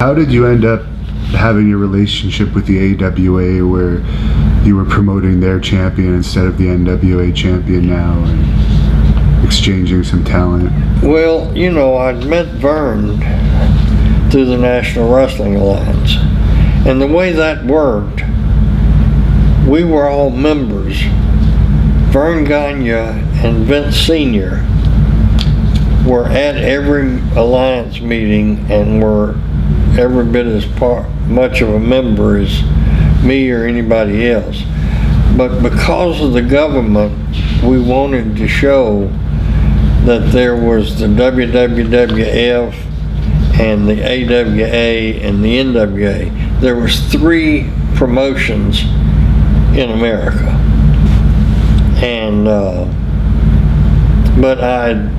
how did you end up having a relationship with the AWA where you were promoting their champion instead of the NWA champion now, and exchanging some talent? Well, you know, I'd met Vern through the National Wrestling Alliance, and the way that worked, we were all members. Vern Gagne and Vince Sr. were at every alliance meeting and were every bit as much of a member as me or anybody else. But because of the government, we wanted to show that there was the WWF and the AWA and the NWA. There was 3 promotions in America. And but I'd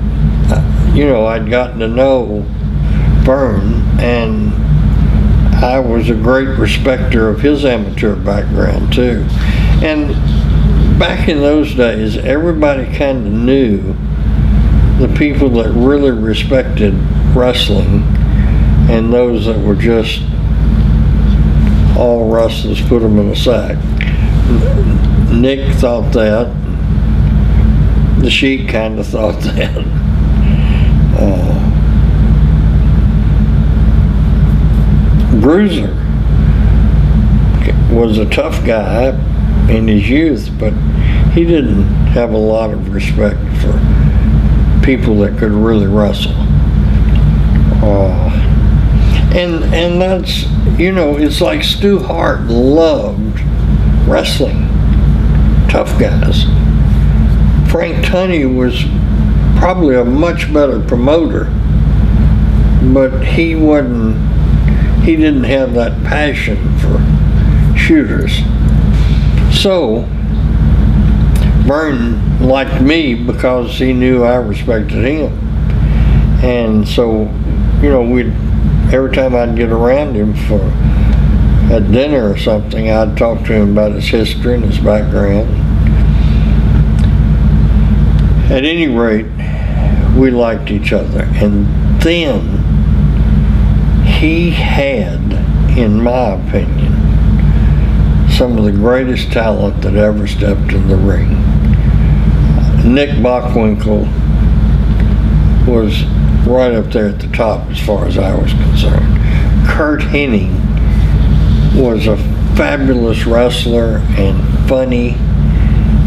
gotten to know Vern, and I was a great respecter of his amateur background too. And back in those days, everybody kind of knew the people that really respected wrestling and those that were just all wrestlers, put them in a sack. Nick thought that. The Sheik kind of thought that. Bruiser was a tough guy in his youth, but he didn't have a lot of respect for people that could really wrestle. And that's, you know, it's like Stu Hart loved wrestling, tough guys. Frank Tunney was probably a much better promoter, but he didn't have that passion for shooters. So Vern liked me because he knew I respected him. And so, you know, every time I'd get around him at dinner or something, I'd talk to him about his history and his background. At any rate, we liked each other. And then he had, in my opinion, some of the greatest talent that ever stepped in the ring. Nick Bockwinkel was right up there at the top as far as I was concerned. Kurt Hennig was a fabulous wrestler and funny,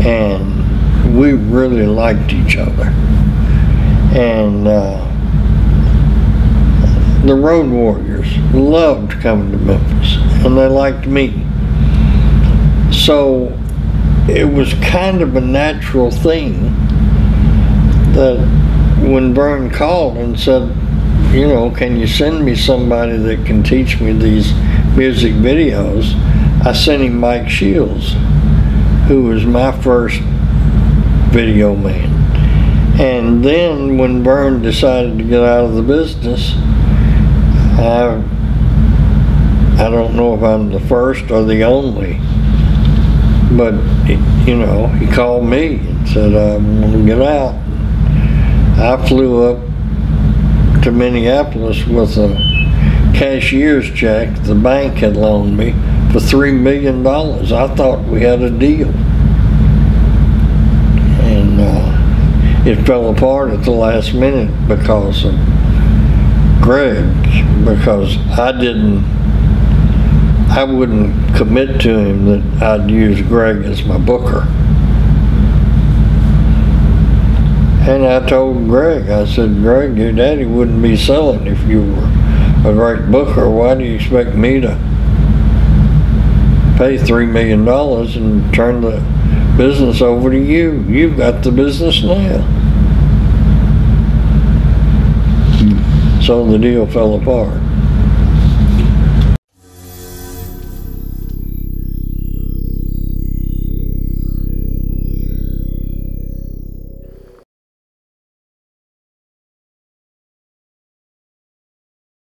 and we really liked each other. And the Road Warriors loved coming to Memphis, and they liked me. So it was kind of a natural thing that when Vern called and said, you know, can you send me somebody that can teach me these music videos, I sent him Mike Shields, who was my first video man. And then when Vern decided to get out of the business, I don't know if I'm the first or the only, but you know, he called me and said, I want to get out. I flew up to Minneapolis with a cashier's check the bank had loaned me for $3 million. I thought we had a deal. And it fell apart at the last minute because of Greg, because I wouldn't commit to him that I'd use Greg as my booker. And I told Greg, I said, Greg, your daddy wouldn't be selling if you were a great booker. Why do you expect me to pay $3 million and turn the business over to you? You've got the business now. So the deal fell apart.